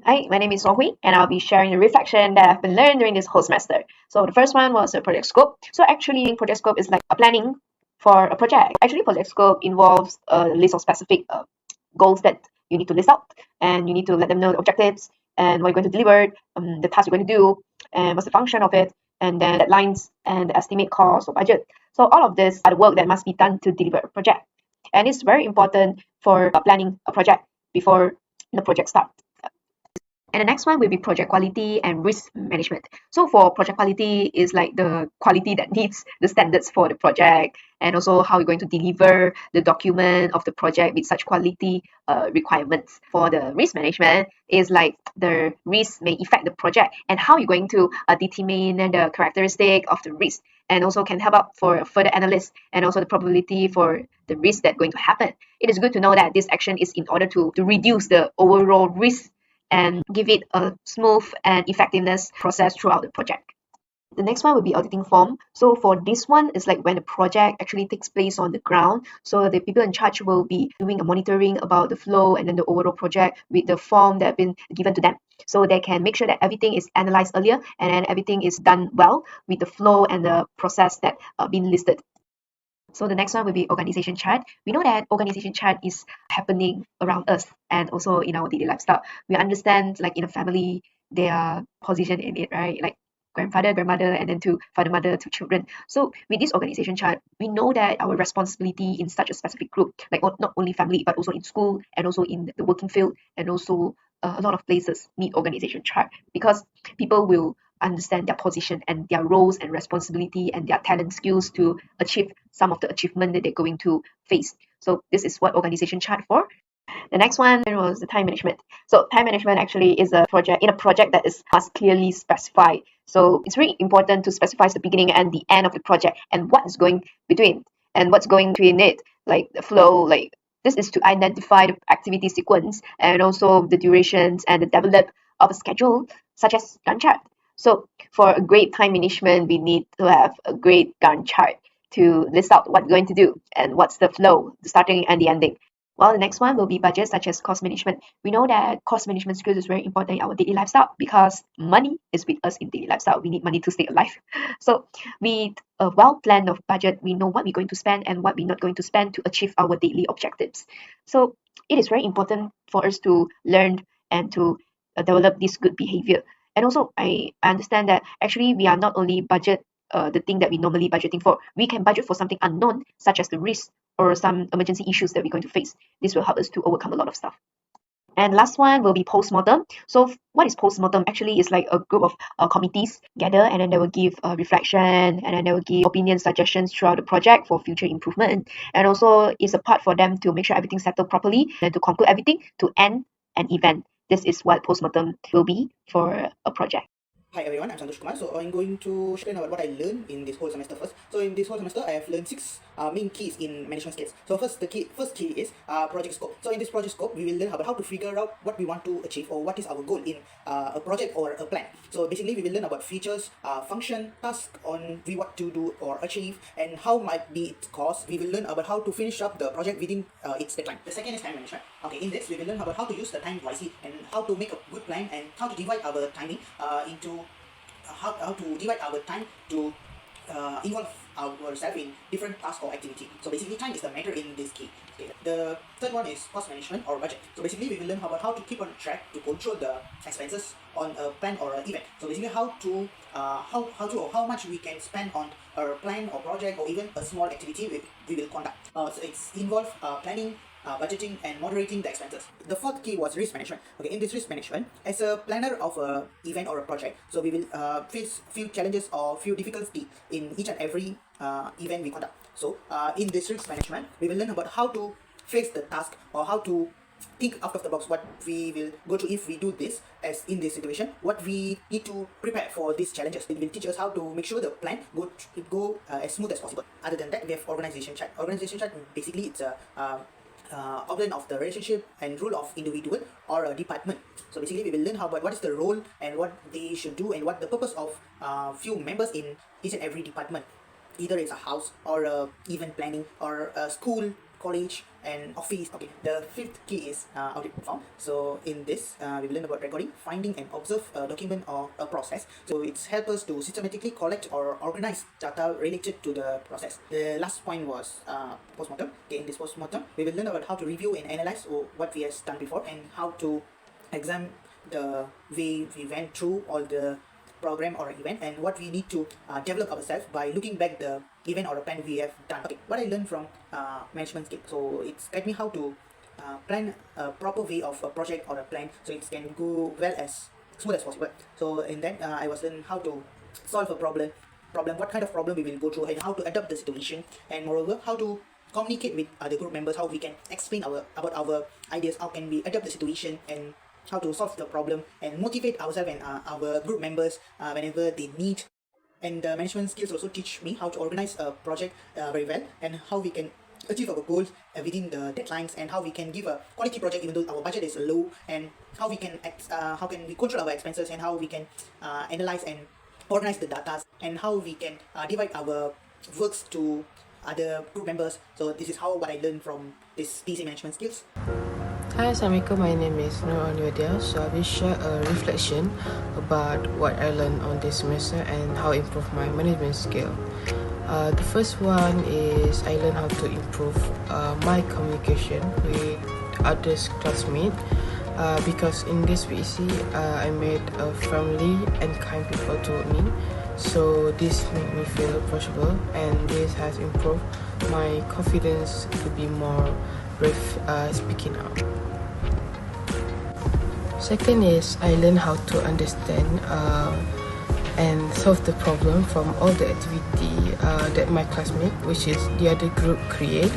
Hi, my name is Wong Huiying, and I'll be sharing the reflection that I've been learned during this whole semester. So the first one was a project scope. So actually, project scope is like a planning for a project. Actually, project scope involves a list of specific goals that you need to list out, and you need to let them know the objectives and what you're going to deliver, the task you're going to do, and what's the function of it, and then deadlines and the estimate cost or budget. So all of this are the work that must be done to deliver a project, and it's very important for planning a project before the project starts. And the next one will be project quality and risk management. So for project quality is like the quality that meets the standards for the project, and also how you're going to deliver the document of the project with such quality requirements. For the risk management is like the risk may affect the project and how you're going to determine the characteristic of the risk, and also can help out for further analysis and also the probability for the risk that's going to happen. It is good to know that this action is in order to reduce the overall risk and give it a smooth and effectiveness process throughout the project. The next one will be auditing form. So for this one, it's like when the project actually takes place on the ground. So the people in charge will be doing a monitoring about the flow and then the overall project with the form that have been given to them. So they can make sure that everything is analyzed earlier and then everything is done well with the flow and the process that been listed. So the next one will be organization chart. We know that organization chart is happening around us and also in our daily lifestyle. We understand like in a family, there are position in it, right? Like grandfather, grandmother, and then to father, mother, to children. So with this organization chart, we know that our responsibility in such a specific group, like not only family, but also in school and also in the working field and also a lot of places need organization chart, because people will understand their position and their roles and responsibility and their talent skills to achieve some of the achievement that they're going to face. So this is what organization chart for. The next one was the time management. So time management actually is a project that is must clearly specified. So it's really important to specify the beginning and the end of the project and what is going between and what's going between it, like the flow, like this is to identify the activity sequence and also the durations and the develop of a schedule such as Gantt chart. So for a great time management, we need to have a great Gantt chart to list out what we're going to do and what's the flow, the starting and the ending. While the next one will be budget, such as cost management. We know that cost management skills is very important in our daily lifestyle because money is with us in daily lifestyle. We need money to stay alive. So with a well planned of budget, we know what we're going to spend and what we're not going to spend to achieve our daily objectives. So it is very important for us to learn and to develop this good behavior. And also, I understand that actually we are not only budget the thing that we normally budgeting for. We can budget for something unknown, such as the risk or some emergency issues that we're going to face. This will help us to overcome a lot of stuff. And last one will be postmortem. So what is postmortem? Actually, is like a group of committees gather, and then they will give reflection, and then they will give opinion suggestions throughout the project for future improvement. And also, it's a part for them to make sure everything's settled properly and to conclude everything to end an event. This is what postmortem will be for a project. Hi everyone, I'm Santhosh Kumar. So I'm going to explain about what I learned in this whole semester first. So in this whole semester, I have learned six main keys in management skills. So first key is project scope. So in this project scope, we will learn about how to figure out what we want to achieve or what is our goal in a project or a plan. So basically, we will learn about features, function, task on we what to do or achieve, and how might be its cost. We will learn about how to finish up the project within its deadline. The second is time management. Okay, in this we will learn about how to use the time wisely and how to make a good plan and how to divide our timing into how to divide our time to involve ourselves in different tasks or activity. So basically, time is the matter in this key. Okay. The third one is cost management or budget. So basically, we will learn about how to keep on track to control the expenses on a plan or an event. So basically, how much we can spend on a plan or project or even a small activity we will conduct. So it's involve planning, budgeting and moderating the expenses. The fourth key was risk management. Okay, in this risk management, as a planner of a event or a project, so we will face few challenges or few difficulties in each and every event we conduct. So in this risk management, we will learn about how to face the task or how to think out of the box what we will go to if we do this as in this situation, what we need to prepare for these challenges. It will teach us how to make sure the plan go as smooth as possible. Other than that, we have organization chart. Organization chart basically it's a outline of the relationship and role of individual or a department. So basically, we will learn about what is the role and what they should do and what the purpose of few members in each and every department. Either it's a house or a event planning or a school college and office. Okay, the fifth key is audit perform. So in this, we will learn about recording, finding and observe a document or a process. So it's help us to systematically collect or organize data related to the process. The last point was postmortem. Okay, in this postmortem, we will learn about how to review and analyze what we have done before and how to examine the way we went through all the program or event and what we need to develop ourselves by looking back the event or a plan we have done. Okay, what I learned from management skill, so it's taught me how to plan a proper way of a project or a plan so it can go well as smooth as possible. So in that I was learning how to solve a problem, what kind of problem we will go through and how to adapt the situation, and moreover how to communicate with other group members, how we can explain about our ideas, how can we adapt the situation, and how to solve the problem and motivate ourselves and our group members whenever they need. And the management skills also teach me how to organize a project very well and how we can achieve our goals within the deadlines, and how we can give a quality project even though our budget is low, and how we can we control our expenses, and how we can analyze and organize the data, and how we can divide our works to other group members. So this is what I learned from this PC management skills. Hi, Assalamualaikum. My name is Wadihah. So I will share a reflection about what I learned on this semester and how I improve my management skill. The first one is I learned how to improve my communication with others classmates because in this VC I met a friendly and kind people to me. So this made me feel approachable, and this has improved my confidence to be more brave speaking out. Second is I learned how to understand and solve the problem from all the activity that my classmate, which is the other group, create.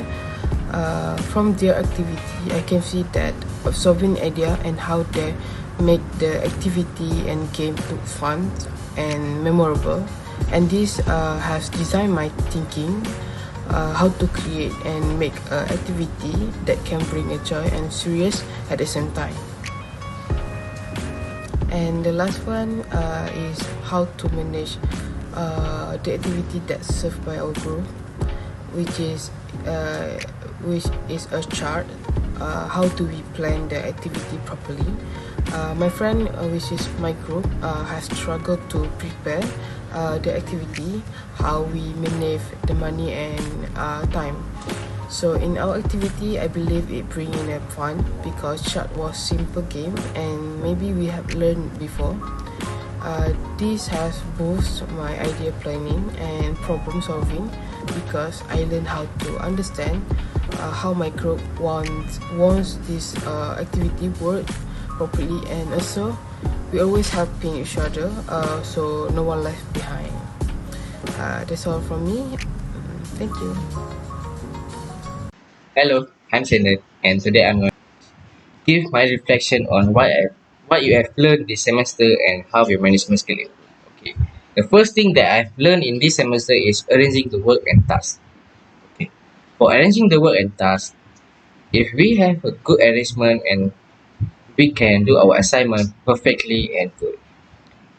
From their activity, I can see that absorbing idea and how they make the activity and game look fun and memorable. And this has designed my thinking how to create and make an activity that can bring a joy and serious at the same time. And the last one is how to manage the activity that's served by our group, which is a chart. How do we plan the activity properly? My friend, which is my group, has struggled to prepare the activity, how we manage the money and time. So in our activity, I believe it bring in a fun because chart was simple game and maybe we have learned before. This has boosted my idea planning and problem solving because I learned how to understand how my group wants this activity work properly, and also we always helping each other so no one left behind. That's all from me. Thank you. Hello, I'm Senthan, and today I'm going to give my reflection on what you have learned this semester and how your management skill improve. Okay, the first thing that I've learned in this semester is arranging the work and tasks. Okay, for arranging the work and tasks, if we have a good arrangement and we can do our assignment perfectly and good.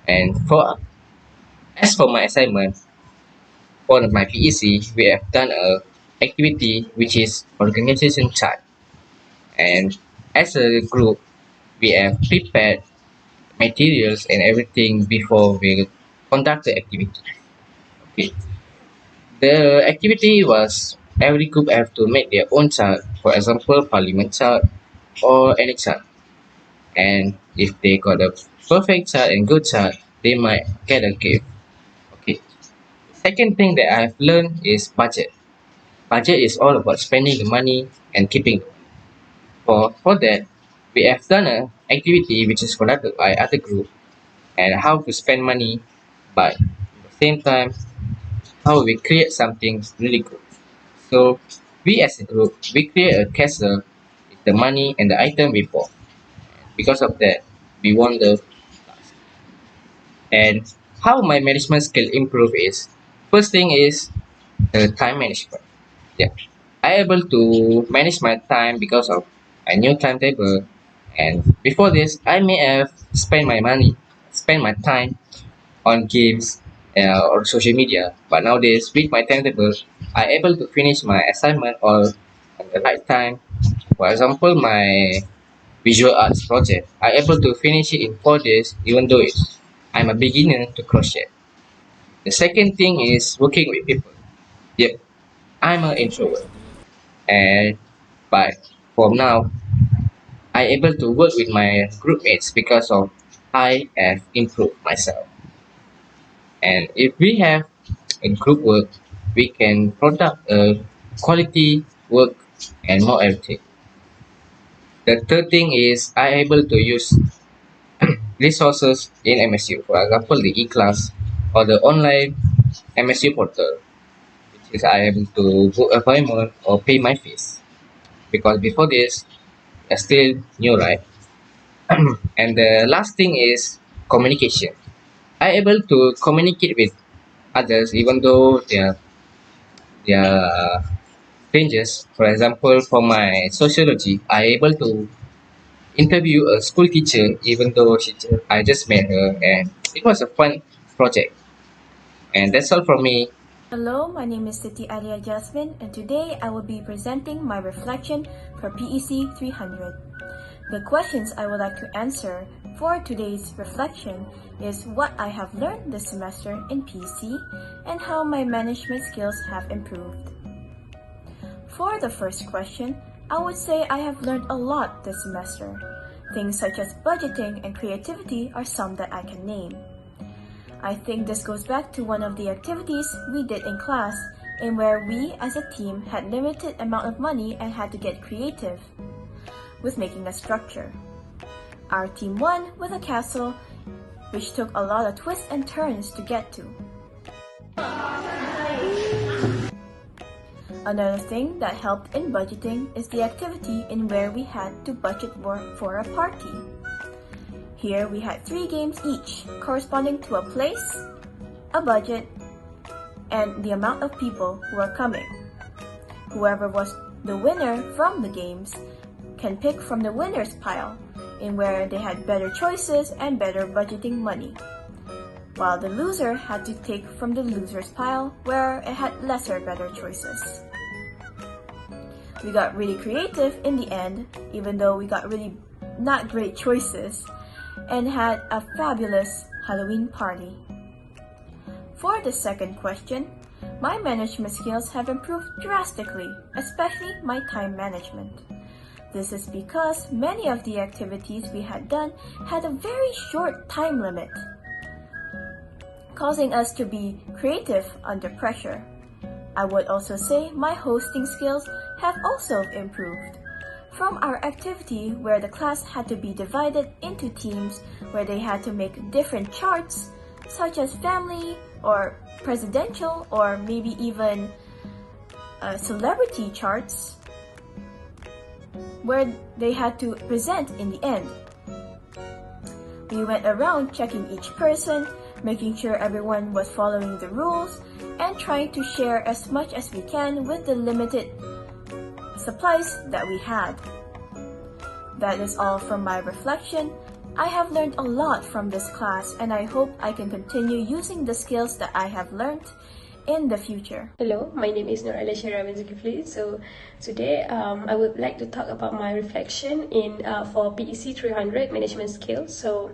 And as for my assignment, for my PEC, we have done a activity which is organization chart. And as a group, we have prepared materials and everything before we conduct the activity. Okay. The activity was every group have to make their own chart, for example, parliament chart or any chart. And if they got a perfect chart and good chart, they might get a gift. Okay. Second thing that I've learned is budget. Budget is all about spending the money and keeping. For that, we have done an activity which is conducted by other group and how to spend money, but at the same time, how we create something really good. So we as a group, we create a castle with the money and the item we bought. Because of that, we won the task. And how my management skill improve is, first thing is the time management. Yeah, I able to manage my time because of a new timetable. And before this, I may have spend my time on games or social media. But nowadays, with my timetable, I able to finish my assignment or at the right time. For example, my visual arts project, I able to finish it in 4 days, even though I'm a beginner to crochet. The second thing is working with people. Yep, I'm an introvert, and but from now, I able to work with my group mates because of I have improved myself. And if we have a group work, we can product a quality work and more everything. The third thing is I able to use resources in MSU. For example, the e-class or the online MSU portal, which is I able to book appointment or pay my fees. Because before this, I still new, right? And the last thing is communication. I able to communicate with others even though they are strangers. For example, for my sociology, I able to interview a school teacher even though I just met her, and it was a fun project. And that's all from me. Hello, my name is Siti Alia Jasmin, and today I will be presenting my reflection for PEC 300. The questions I would like to answer for today's reflection is what I have learned this semester in PEC and how my management skills have improved. For the first question, I would say I have learned a lot this semester. Things such as budgeting and creativity are some that I can name. I think this goes back to one of the activities we did in class, in where we as a team had limited amount of money and had to get creative with making a structure. Our team won with a castle, which took a lot of twists and turns to get to. Another thing that helped in budgeting is the activity in where we had to budget for a party. Here we had 3 games each, corresponding to a place, a budget, and the amount of people who are coming. Whoever was the winner from the games can pick from the winner's pile, in where they had better choices and better budgeting money, while the loser had to take from the loser's pile, where it had lesser better choices. We got really creative in the end, even though we got really not great choices, and had a fabulous Halloween party. For the second question, my management skills have improved drastically, especially my time management. This is because many of the activities we had done had a very short time limit, causing us to be creative under pressure. I would also say my hosting skills have also improved. From our activity where the class had to be divided into teams where they had to make different charts, such as family or presidential or maybe even celebrity charts, where they had to present in the end. We went around checking each person, making sure everyone was following the rules, and trying to share as much as we can with the limited supplies that we had. That is all from my reflection. I have learned a lot from this class, and I hope I can continue using the skills that I have learned in the future. Hello, my name is Shahira Zulkefli. So today I would like to talk about my reflection in for PEC300 management skills. So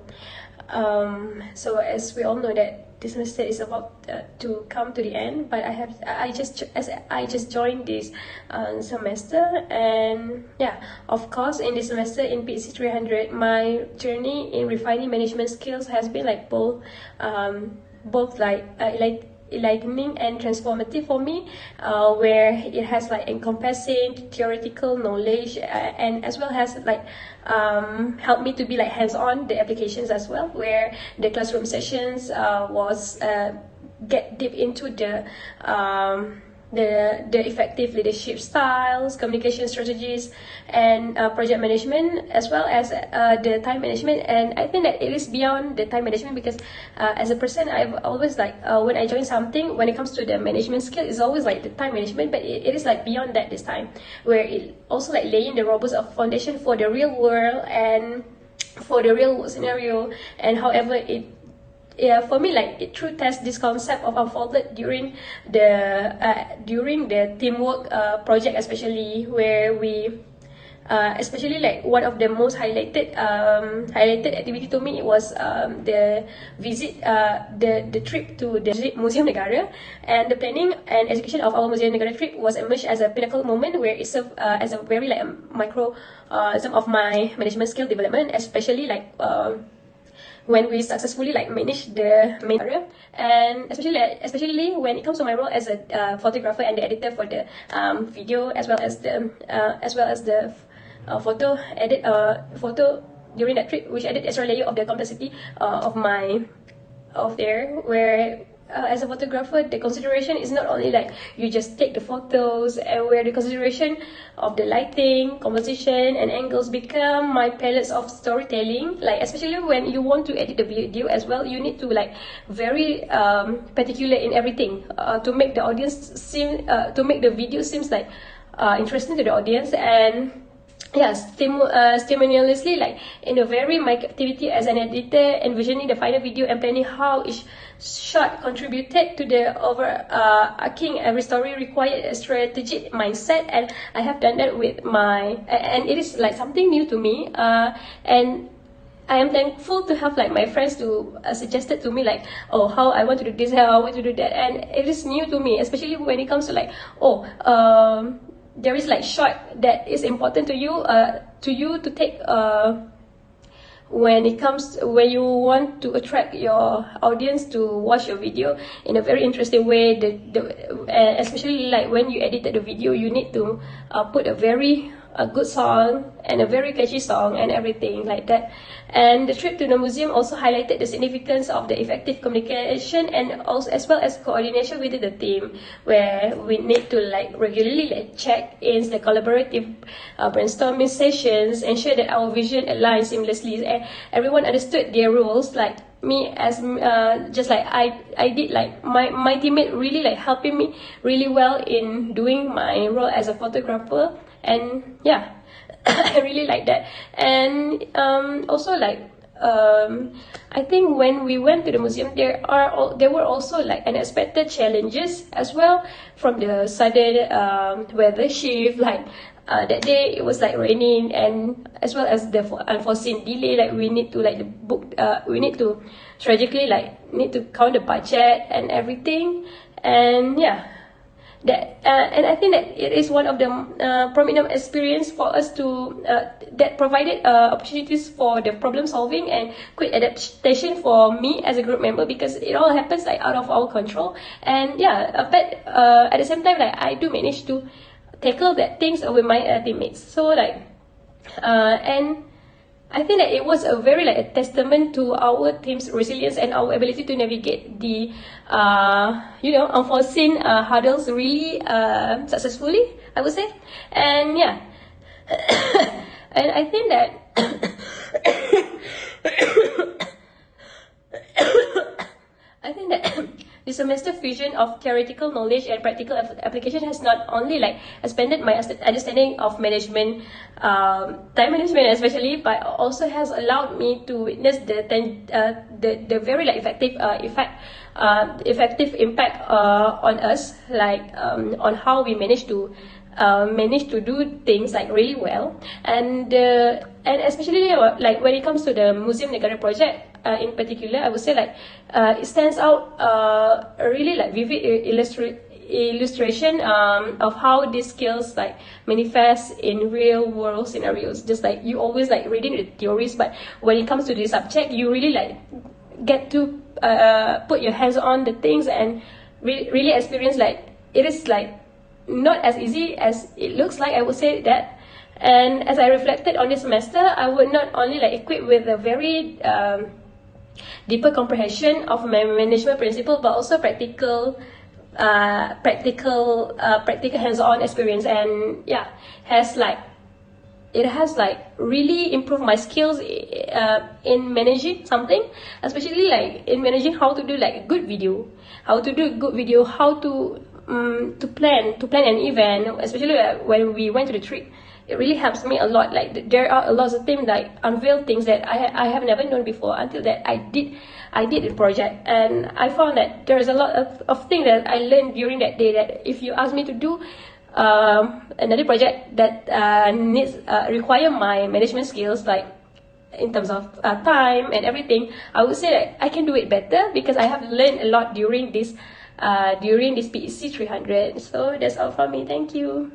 as we all know that this semester is about to come to the end, but I just joined this semester, and yeah, of course in this semester in PEC300 my journey in refining management skills has been like both enlightening and transformative for me, where it has like encompassing theoretical knowledge and as well as like helped me to be like hands-on the applications as well, where the classroom sessions was get deep into the effective leadership styles, communication strategies, and project management, as well as the time management. And I think that it is beyond the time management, because as a person, I've always like when I join something, when it comes to the management skill, it's always like the time management, but it is like beyond that this time, where it also like laying the robust foundation for the real world and for the real scenario, and however it yeah, for me, like it true test this concept of unfolded during the teamwork project, especially where we especially like one of the most highlighted activity to me was the visit the trip to the Museum Negara, and the planning and execution of our Museum Negara trip was emerged as a pinnacle moment where it served as a very like micro some of my management skill development, especially like when we successfully like manage the main area, and especially when it comes to my role as a photographer and the editor for the video, as well as the photo during that trip, which added extra layer of the complexity where as a photographer, the consideration is not only like you just take the photos, and where the consideration of the lighting, composition, and angles become my palettes of storytelling. Like especially when you want to edit the video as well, you need to like very particular in everything to make the video seems like interesting to the audience. And yeah, stimulously, like in a very my activity as an editor, envisioning the final video and planning how each shot contributed to the overarching every story required a strategic mindset, and I have done that with and it is like something new to me, and I am thankful to have like my friends to suggested to me like, oh, how I want to do this, how I want to do that, and it is new to me, especially when it comes to like, there is like shot that is important to you to take when you want to attract your audience to watch your video in a very interesting way. Especially like when you edited the video, you need to put a good song and a very catchy song and everything like that. And the trip to the museum also highlighted the significance of the effective communication and also as well as coordination within the team, where we need to like regularly like check-ins, the collaborative brainstorming sessions, ensure that our vision aligns seamlessly and everyone understood their roles. Like me as just like I did like my teammate really like helping me really well in doing my role as a photographer. And yeah, I really like that. And also like I think when we went to the museum, there were also like unexpected challenges as well, from the sudden weather shift. Like that day it was like raining, and as well as the unforeseen delay. Like we need to like we need to tragically like need to count the budget and everything. And yeah, and I think that it is one of the prominent experience for us to that provided opportunities for the problem solving and quick adaptation for me as a group member, because it all happens like out of our control. And yeah, but at the same time, like I do manage to tackle that things with my teammates. So like and I think that it was a very like a testament to our team's resilience and our ability to navigate the unforeseen hurdles really successfully, I would say. And yeah, and I think that the semester fusion of theoretical knowledge and practical application has not only like expanded my understanding of management, time management especially, but also has allowed me to witness the very like effective impact on us, like on how we manage to do things like really well. And especially like when it comes to the Museum Negara project in particular, I would say like it stands out a really like vivid illustration of how these skills like manifest in real world scenarios. Just like you always like reading the theories, but when it comes to the subject, you really like get to put your hands on the things and really experience like it is like not as easy as it looks like, I would say that. And as I reflected on this semester, I would not only like equipped with a very deeper comprehension of my management principle, but also practical hands-on experience. And yeah, it has really improved my skills in managing something, especially like in managing how to do like good video, how to plan an event, especially when we went to the trip. it really helps me a lot. Like there are a lot of things, like unveil things that I have never known before until that I did the project, and I found that there's a lot of things that I learned during that day that if you ask me to do another project that needs require my management skills, like in terms of time and everything, I would say that I can do it better because I have learned a lot during this PEC300. So that's all from me. Thank you.